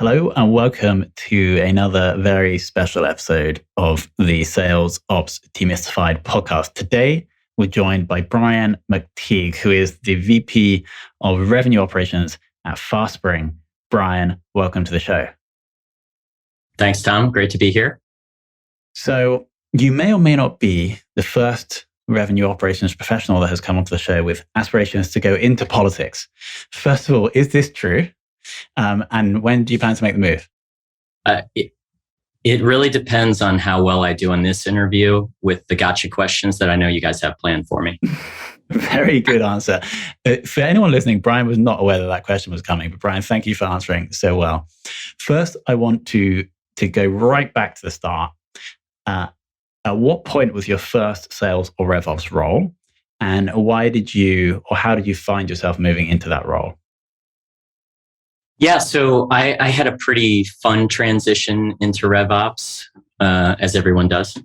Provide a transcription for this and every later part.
Hello and welcome to another very special episode of the Sales Ops Demystified podcast. Today, we're joined by Brian McTeague, who is the VP of Revenue Operations at FastSpring. Brian, welcome to the show. Thanks, Tom. Great to be here. So you may or may not be the first revenue operations professional that has come onto the show with aspirations to go into politics. First of all, is this true? And when do you plan to make the move? It really depends on how well I do on this interview with the gotcha questions that I know you guys have planned for me. Very good answer. For anyone listening, Brian was not aware that that question was coming, but Brian, thank you for answering so well. First, I want to go right back to the start. At what point was your first sales or RevOps role? And why did you, or how did you find yourself moving into that role? Yeah, so I had a pretty fun transition into RevOps, as everyone does.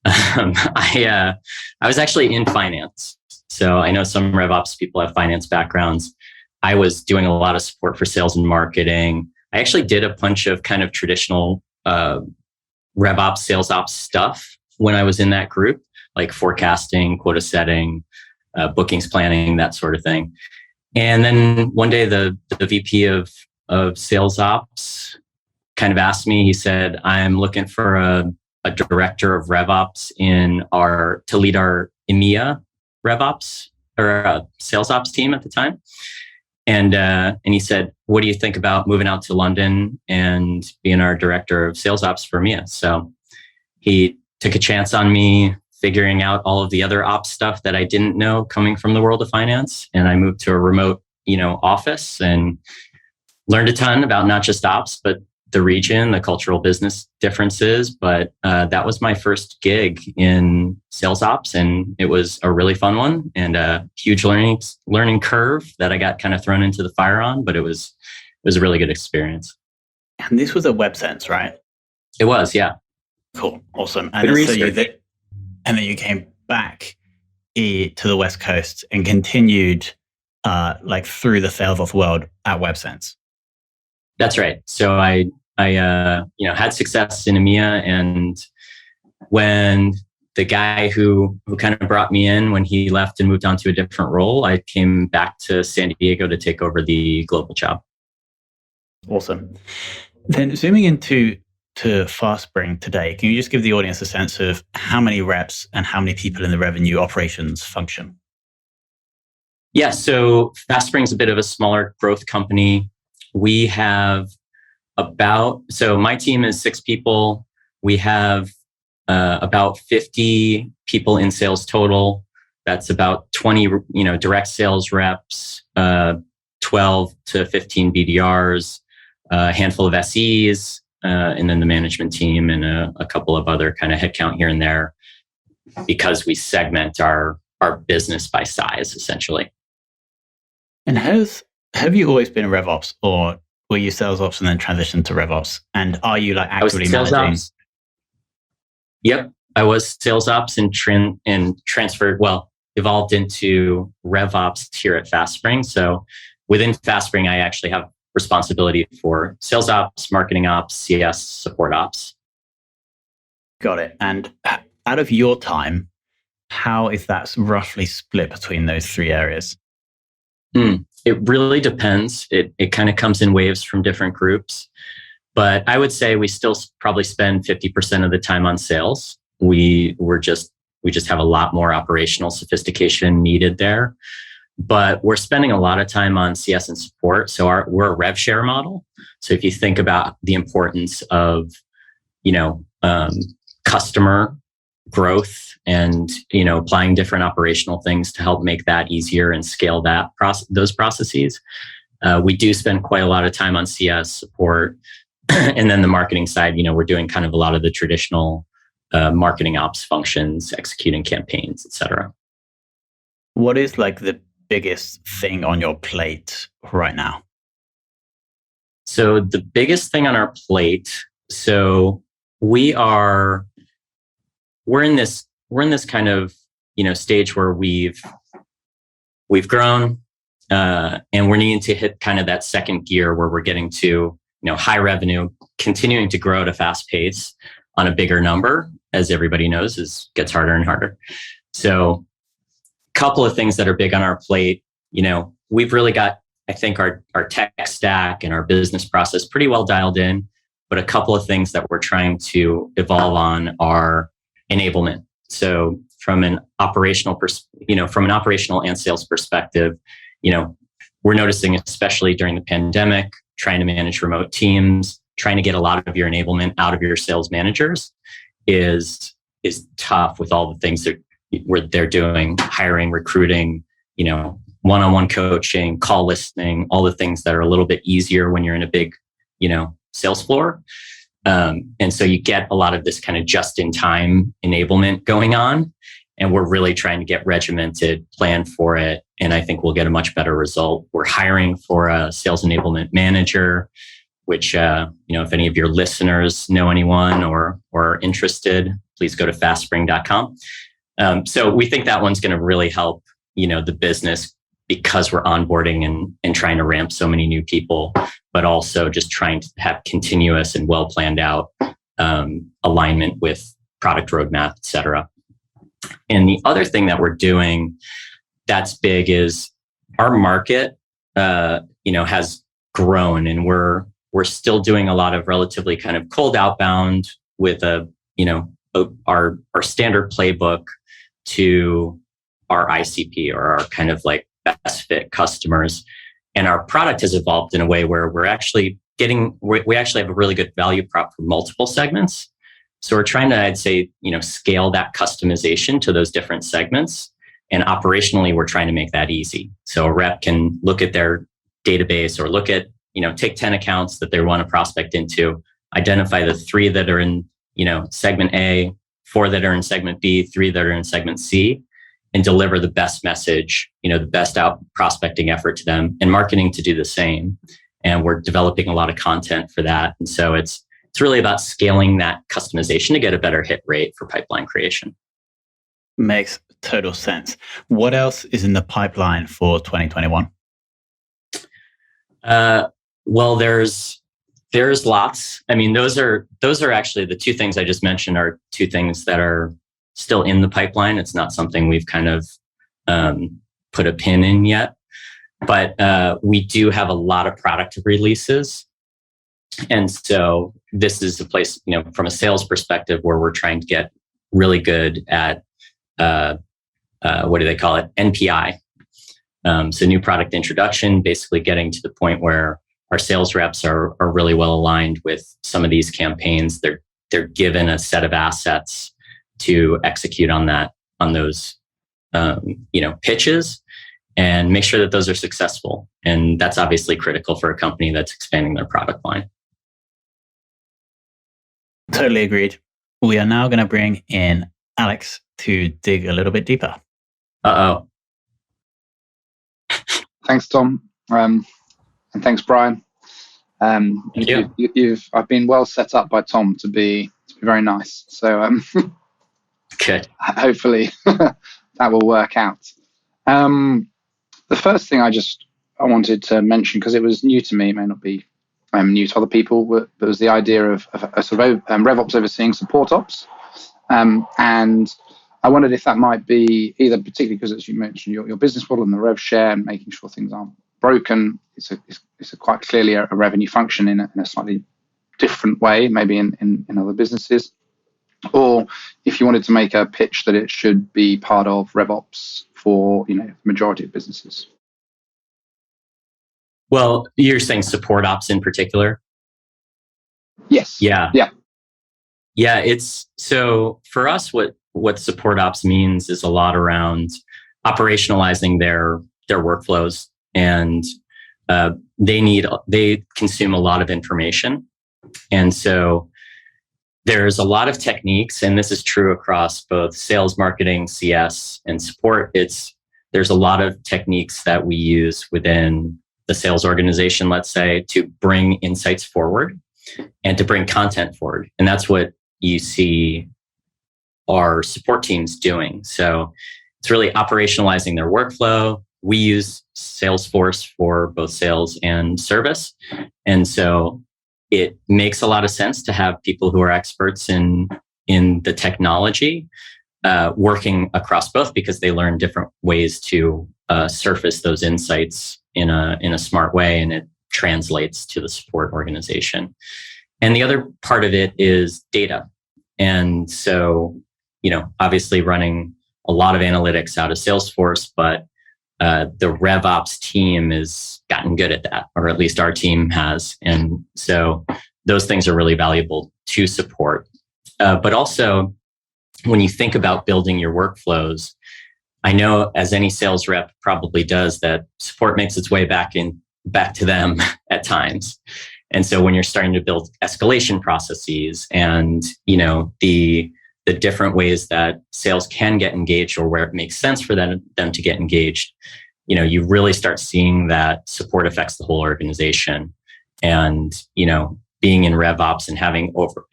I was actually in finance. So I know some RevOps people have finance backgrounds. I was doing a lot of support for sales and marketing. I actually did a bunch of kind of traditional RevOps, Sales Ops stuff when I was in that group, like forecasting, quota setting, bookings planning, that sort of thing. And then one day the VP of Sales Ops kind of asked me, he said, I'm looking for a director of RevOps to lead our EMEA RevOps or Sales Ops team at the time. And he said, what do you think about moving out to London and being our director of Sales Ops for EMEA? So he took a chance on me figuring out all of the other ops stuff that I didn't know coming from the world of finance. And I moved to a remote, office and learned a ton about not just ops, but the region, the cultural business differences. But that was my first gig in sales ops, and it was a really fun one and a huge learning curve that I got kind of thrown into the fire on. But it was a really good experience. And this was at WebSense, right? It was, yeah. Cool, awesome. And then you came back to the West Coast and continued through the sales ops world at WebSense. That's right. So I had success in EMEA, and when the guy who kind of brought me in, when he left and moved on to a different role, I came back to San Diego to take over the global job. Awesome. Then zooming into FastSpring today, can you just give the audience a sense of how many reps and how many people in the revenue operations function? Yeah, so FastSpring is a bit of a smaller growth company. We have so my team is 6 people. We have about 50 people in sales total. That's about 20, direct sales reps, 12 to 15 BDRs, a handful of SEs, and then the management team and a couple of other kind of headcount here and there, because we segment our business by size, essentially. And have you always been RevOps, or were you sales ops and then transitioned to RevOps? And are you actively managing? Ops. Yep, I was sales ops and transferred, evolved into RevOps here at FastSpring. So within FastSpring, I actually have responsibility for sales ops, marketing ops, CS, support ops. Got it. And out of your time, how is that roughly split between those 3 areas? It really depends. It kind of comes in waves from different groups, but I would say we still probably spend 50% of the time on sales. We just have a lot more operational sophistication needed there, but we're spending a lot of time on CS and support. So we're a rev share model. So if you think about the importance of, customer growth and applying different operational things to help make that easier and scale those processes, we do spend quite a lot of time on CS support. And then the marketing side, we're doing kind of a lot of the traditional marketing ops functions, executing campaigns, etc. What is the biggest thing on your plate right now? So the biggest thing on our plate, so we're in this kind of stage where we've grown and we're needing to hit kind of that second gear where we're getting to high revenue, continuing to grow at a fast pace on a bigger number, as everybody knows, gets harder and harder. So a couple of things that are big on our plate. We've really got, I think, our tech stack and our business process pretty well dialed in, but a couple of things that we're trying to evolve on are enablement. So from an operational and sales perspective, we're noticing, especially during the pandemic, trying to manage remote teams, trying to get a lot of your enablement out of your sales managers is tough with all the things that they're doing, hiring, recruiting, one-on-one coaching, call listening, all the things that are a little bit easier when you're in a big, sales floor. And so you get a lot of this kind of just-in-time enablement going on. And we're really trying to get regimented, plan for it. And I think we'll get a much better result. We're hiring for a sales enablement manager, which, if any of your listeners know anyone or are interested, please go to fastspring.com. So we think that one's going to really help, the business, because we're onboarding and trying to ramp so many new people, but also just trying to have continuous and well planned out alignment with product roadmap, et cetera. And the other thing that we're doing that's big is our market, has grown, and we're still doing a lot of relatively kind of cold outbound with our standard playbook to our ICP, or our kind of like best fit customers. And our product has evolved in a way where we actually have a really good value prop for multiple segments. So we're trying to, I'd say, scale that customization to those different segments. And operationally, we're trying to make that easy. So a rep can look at their database or look at, take 10 accounts that they want to prospect into, identify the 3 that are in, segment A, 4 that are in segment B, 3 that are in segment C, and deliver the best message, the best out prospecting effort to them, and marketing to do the same. And we're developing a lot of content for that. And so it's really about scaling that customization to get a better hit rate for pipeline creation. Makes total sense. What else is in the pipeline for 2021? Well, there's lots. I mean, those are actually the 2 things I just mentioned are 2 things that are still in the pipeline. It's not something we've kind of put a pin in yet, but we do have a lot of product releases. And so this is a place, from a sales perspective, where we're trying to get really good at, what do they call it? NPI. So new product introduction, basically getting to the point where our sales reps are really well aligned with some of these campaigns. They're given a set of assets to execute on those, pitches, and make sure that those are successful. And that's obviously critical for a company that's expanding their product line. Totally agreed. We are now going to bring in Alex to dig a little bit deeper. Uh-oh. Thanks, Tom. And thanks, Brian. Thank you. I've been well set up by Tom to be very nice. So Good. Hopefully that will work out. The first thing I wanted to mention, because it was new to me, it may not be new to other people, but it was the idea of a sort of RevOps overseeing support ops. And I wondered if that might be either, particularly because, as you mentioned, your business model and the rev share and making sure things aren't broken. It's quite clearly a revenue function in a slightly different way, maybe in other businesses. Or if you wanted to make a pitch that it should be part of RevOps for, the majority of businesses. Well, you're saying support ops in particular? Yes. Yeah. It's so for us, what support ops means is a lot around operationalizing their workflows, and they consume a lot of information. And so there's a lot of techniques, and this is true across both sales, marketing, CS, and support. There's a lot of techniques that we use within the sales organization, let's say, to bring insights forward and to bring content forward. And that's what you see our support teams doing. So it's really operationalizing their workflow. We use Salesforce for both sales and service. And so it makes a lot of sense to have people who are experts in the technology working across both, because they learn different ways to surface those insights in a smart way, and it translates to the support organization. And the other part of it is data. And so, obviously running a lot of analytics out of Salesforce, but the RevOps team has gotten good at that, or at least our team has. And so those things are really valuable to support. But also, when you think about building your workflows, I know, as any sales rep probably does, that support makes its way back to them at times. And so when you're starting to build escalation processes and, the different ways that sales can get engaged, or where it makes sense for them to get engaged, you really start seeing that support affects the whole organization. And, being in RevOps and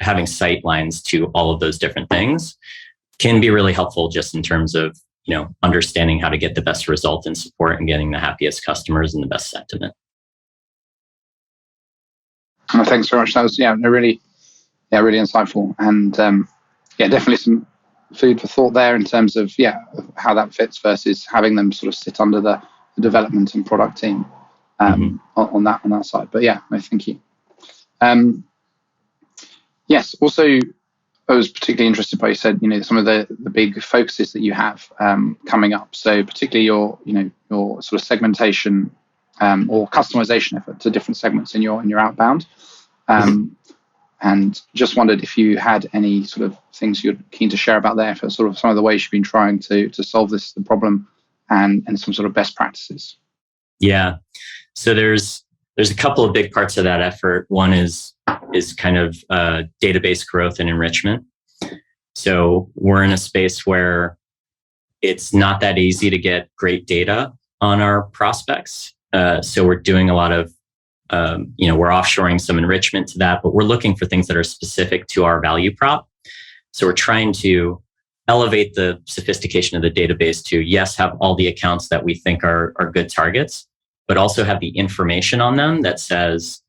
having sight lines to all of those different things can be really helpful, just in terms of, understanding how to get the best result in support and getting the happiest customers and the best sentiment. Thanks very much. That was really insightful, and definitely some food for thought there in terms of how that fits versus having them sort of sit under the development and product team on that side. But thank you. Yes. Also, I was particularly interested by, you said, some of the big focuses that you have coming up. So particularly your sort of segmentation or customization effort to different segments in your outbound. And just wondered if you had any sort of things you're keen to share about there for sort of some of the ways you've been trying to solve the problem and some sort of best practices. Yeah. So there's a couple of big parts of that effort. One is kind of database growth and enrichment. So we're in a space where it's not that easy to get great data on our prospects. So we're doing a lot of, we're offshoring some enrichment to that, but we're looking for things that are specific to our value prop. So we're trying to elevate the sophistication of the database to, yes, have all the accounts that we think are good targets, but also have the information on them that says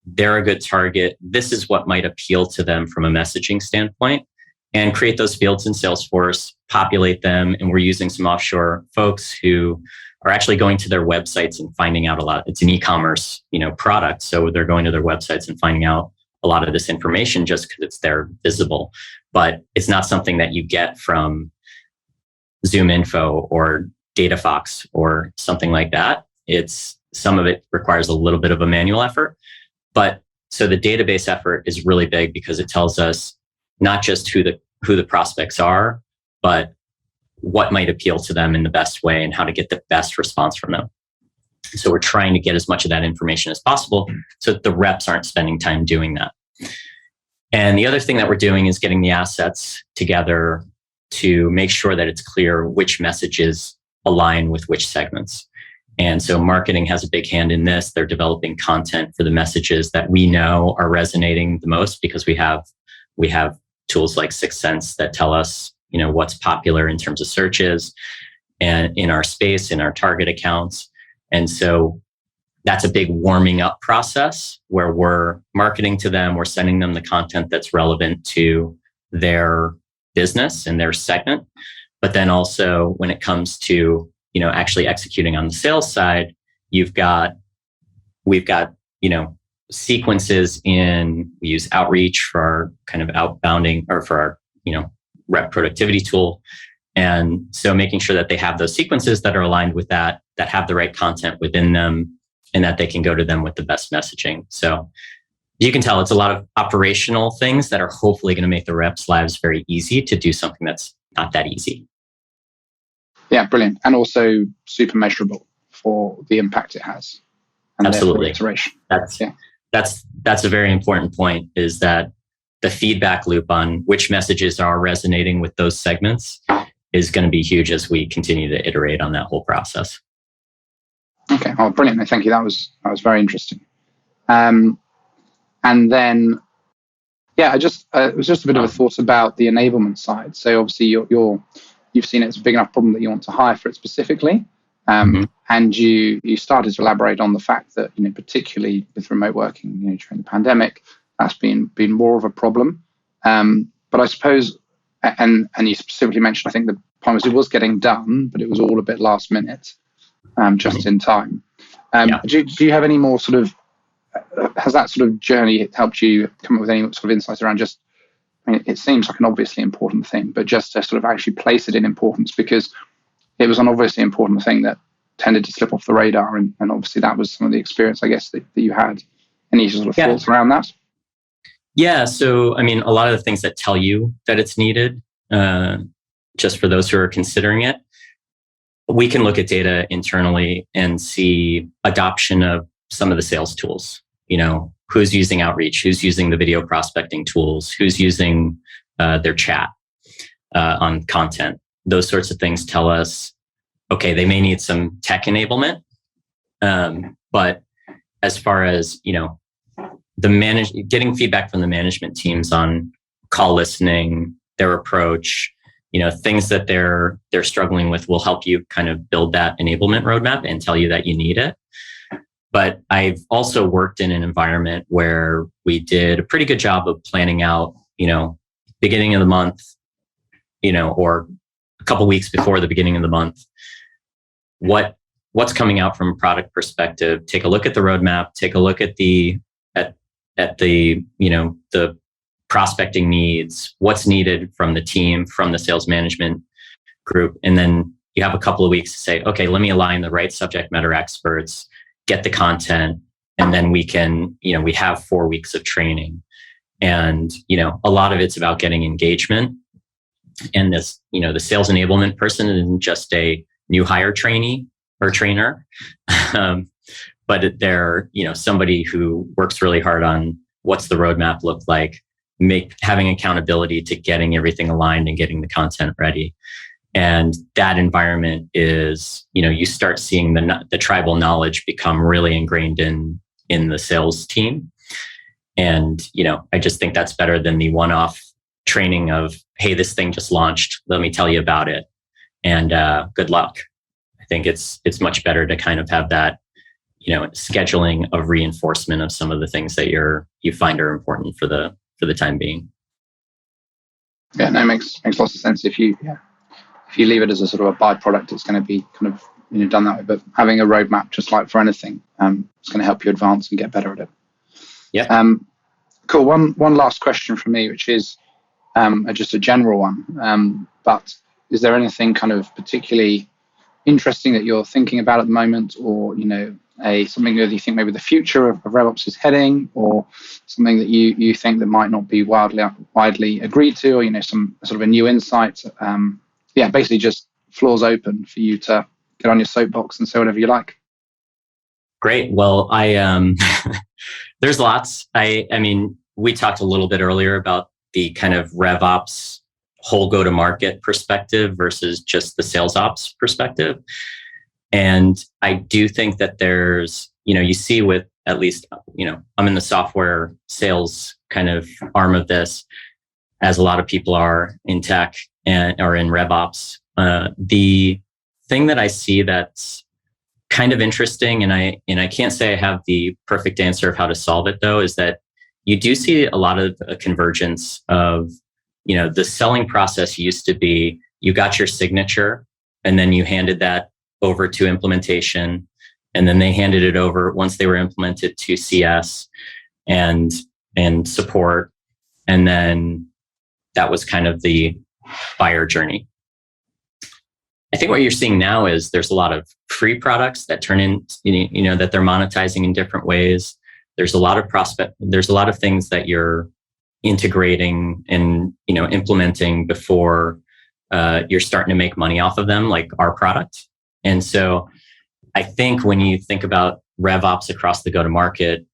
they're a good target. This is what might appeal to them from a messaging standpoint, and create those fields in Salesforce, populate them. And we're using some offshore folks who are actually going to their websites and finding out a lot. It's an e-commerce, product. So they're going to their websites and finding out a lot of this information just because it's there visible. But it's not something that you get from Zoom Info or DataFox or something like that. Some of it requires a little bit of a manual effort. But so the database effort is really big, because it tells us not just who the prospects are, but what might appeal to them in the best way and how to get the best response from them. So we're trying to get as much of that information as possible so that the reps aren't spending time doing that. And the other thing that we're doing is getting the assets together to make sure that it's clear which messages align with which segments. And so marketing has a big hand in this. They're developing content for the messages that we know are resonating the most, because we have tools like Sixth Sense that tell us, what's popular in terms of searches and in our space, in our target accounts. And so that's a big warming up process where we're marketing to them. We're sending them the content that's relevant to their business and their segment. But then also when it comes to, actually executing on the sales side, we've got, sequences we use Outreach for our kind of outbounding, or for our, rep productivity tool. And so making sure that they have those sequences that are aligned with that have the right content within them, and that they can go to them with the best messaging. So you can tell it's a lot of operational things that are hopefully going to make the reps' lives very easy to do something that's not that easy. Yeah, brilliant. And also super measurable for the impact it has. And absolutely. Iteration. That's a very important point, is that the feedback loop on which messages are resonating with those segments is going to be huge as we continue to iterate on that whole process. Okay. Oh, brilliant. Thank you. That was very interesting. And then, it was just a bit of a thought about the enablement side. So obviously you've seen it's a big enough problem that you want to hire for it specifically. And you started to elaborate on the fact that, particularly with remote working, during the pandemic, that's been more of a problem. But I suppose, and you specifically mentioned, I think the point was it was getting done, but it was all a bit last minute, just in time. Do you have any more sort of, has that sort of journey helped you come up with any sort of insights around just, it seems like an obviously important thing, but just to sort of actually place it in importance, because it was an obviously important thing that tended to slip off the radar. And obviously that was some of the experience, I guess, that you had. Any sort of thoughts around that? Yeah. So, a lot of the things that tell you that it's needed, just for those who are considering it, we can look at data internally and see adoption of some of the sales tools. Who's using outreach, who's using the video prospecting tools, who's using their chat on content. Those sorts of things tell us, okay, they may need some tech enablement. But as far as, getting feedback from the management teams on call listening, their approach, things that they're struggling with will help you kind of build that enablement roadmap and tell you that you need it. But I've also worked in an environment where we did a pretty good job of planning out, beginning of the month, or a couple weeks before the beginning of the month, what's coming out from a product perspective. Take a look at the roadmap, take a look at the prospecting needs, what's needed from the team, from the sales management group. And then you have a couple of weeks to say, okay, let me align the right subject matter experts, get the content, and then we can, we have 4 weeks of training. And, a lot of it's about getting engagement. And this, the sales enablement person isn't just a new hire trainee or trainer, but they're, somebody who works really hard on what's the roadmap look like, having accountability to getting everything aligned and getting the content ready. And that environment is, you start seeing the tribal knowledge become really ingrained in the sales team. And, I just think that's better than the one-off training of, hey, this thing just launched, let me tell you about it, and good luck. I think it's much better to kind of have that, scheduling of reinforcement of some of the things that you find are important for the time being. Yeah, no, makes lots of sense. If you leave it as a sort of a byproduct, it's going to be kind of done that way. But having a roadmap, just like for anything, it's going to help you advance and get better at it. Yeah. Cool. One last question from me, which is just a general one. But is there anything kind of particularly interesting that you're thinking about at the moment, or something that you think maybe the future of RevOps is heading, or something that you think that might not be widely agreed to, or some sort of a new insight? Basically just floor's open for you to get on your soapbox and say whatever you like. Great. Well, there's lots. We talked a little bit earlier about the kind of RevOps whole go-to-market perspective versus just the sales ops perspective. And I do think that there's, you see with, at least, I'm in the software sales kind of arm of this, as a lot of people are in tech or in RevOps. The thing that I see that's kind of interesting, and I can't say I have the perfect answer of how to solve it, though, is that you do see a lot of a convergence of, the selling process used to be, you got your signature and then you handed that over to implementation, and then they handed it over once they were implemented to CS and support, and then that was kind of the buyer journey. I think what you're seeing now is there's a lot of free products that turn in, that they're monetizing in different ways. There's a lot of things that you're integrating and, implementing before you're starting to make money off of them, like our product. And so I think when you think about RevOps across the go-to-market,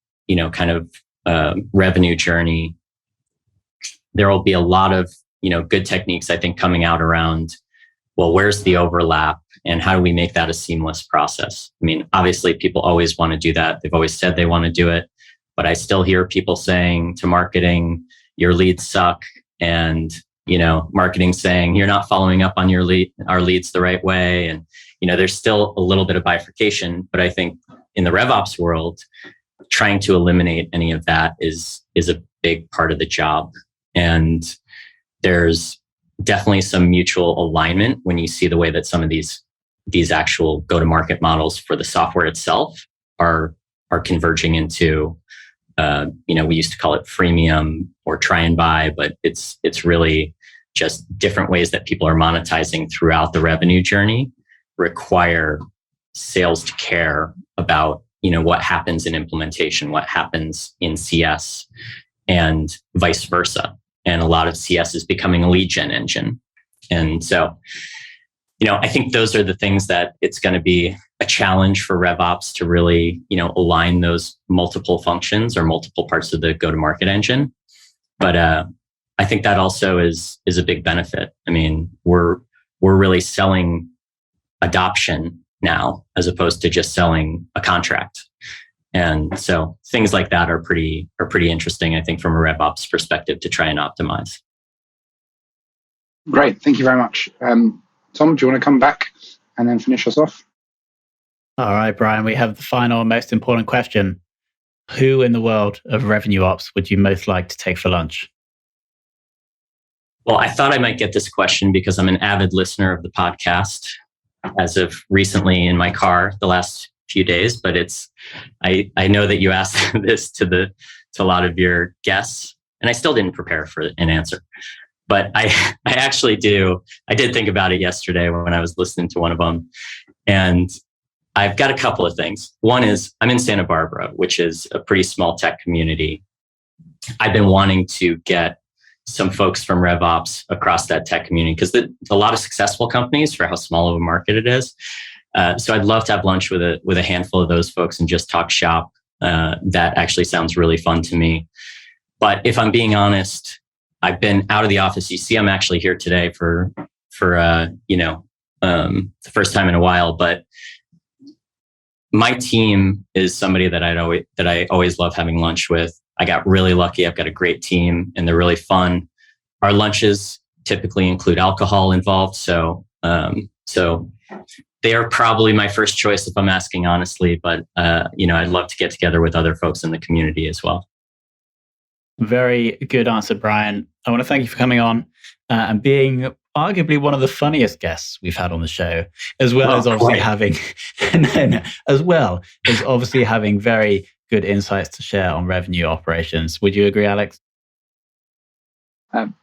revenue journey, there will be a lot of, good techniques, I think, coming out around, well, where's the overlap and how do we make that a seamless process? Obviously people always want to do that. They've always said they want to do it, but I still hear people saying to marketing, your leads suck. And, marketing saying you're not following up on our leads the right way. And, there's still a little bit of bifurcation, but I think in the RevOps world, trying to eliminate any of that is a big part of the job. And there's definitely some mutual alignment when you see the way that some of these actual go-to-market models for the software itself are converging into, we used to call it freemium or try and buy, but it's really just different ways that people are monetizing throughout the revenue journey require sales to care about, what happens in implementation, what happens in CS, and vice versa. And a lot of CS is becoming a lead gen engine. And so, I think those are the things that it's going to be a challenge for RevOps to really, align those multiple functions or multiple parts of the go-to-market engine. But I think that also is a big benefit. I mean, we're really selling adoption now as opposed to just selling a contract. And so things like that are pretty interesting, I think, from a RevOps perspective to try and optimize. Great. Thank you very much. Tom, do you want to come back and then finish us off? All right, Brian, we have the final, most important question. Who in the world of revenue ops would you most like to take for lunch? Well, I thought I might get this question because I'm an avid listener of the podcast as of recently in my car the last few days, but I know that you asked this to a lot of your guests, and I still didn't prepare for an answer. But I actually do. I did think about it yesterday when I was listening to one of them. And I've got a couple of things. One is I'm in Santa Barbara, which is a pretty small tech community. I've been wanting to get some folks from RevOps across that tech community because a lot of successful companies for how small of a market it is. So I'd love to have lunch with a handful of those folks and just talk shop. That actually sounds really fun to me. But if I'm being honest, I've been out of the office. You see, I'm actually here today for the first time in a while. But my team is somebody that I always love having lunch with. I got really lucky. I've got a great team, and they're really fun. Our lunches typically include alcohol involved, so they are probably my first choice if I'm asking honestly. But I'd love to get together with other folks in the community as well. Very good answer, Brian. I want to thank you for coming on and being arguably one of the funniest guests we've had on the show, as well as obviously having very good insights to share on revenue operations. Would you agree, Alex?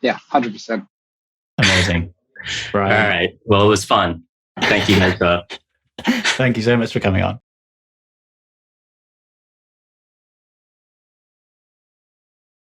Yeah, 100%. Amazing. Brian. All right. Well, it was fun. Thank you, guys. Thank you so much for coming on.